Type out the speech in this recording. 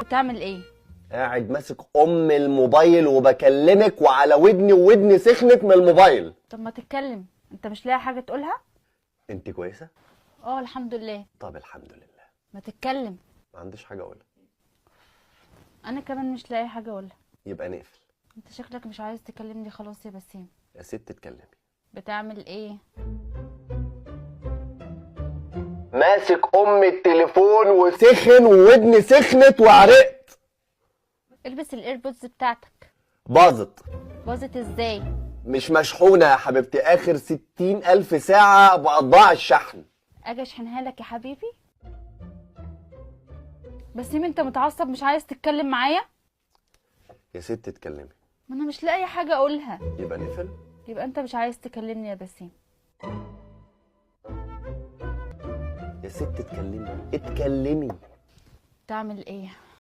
بتعمل ايه؟ قاعد ماسك الموبايل وبكلمك وعلى ودني سخنت من الموبايل. طب ما تتكلم، انت مش لاقي حاجه تقولها؟ انت كويسه؟ اه الحمد لله. طب الحمد لله. ما تتكلم. ما عنديش حاجه اقولها. انا كمان مش لاقي حاجه اقولها. يبقى نقفل. انت شكلك مش عايز تكلمني خلاص يا بسيم. يا ست اتكلمي. بتعمل ايه؟ ماسك التليفون وسخن وودني سخنت وعرقت. البس الايربودز بتاعتك. باظت. باظت ازاي؟ مش مشحونه يا حبيبتي، اخر 60,000 ساعه بقطع الشحن. اجي اشحنها لك يا حبيبي؟ بسيم انت متعصب مش عايز تتكلم معايا؟ يا ست اتكلمي. ما انا مش لاقي حاجه اقولها. يبقى نقفل. يبقى انت مش عايز تكلمني يا بسيم. يا ست اتكلمي اتكلمي. تعمل ايه؟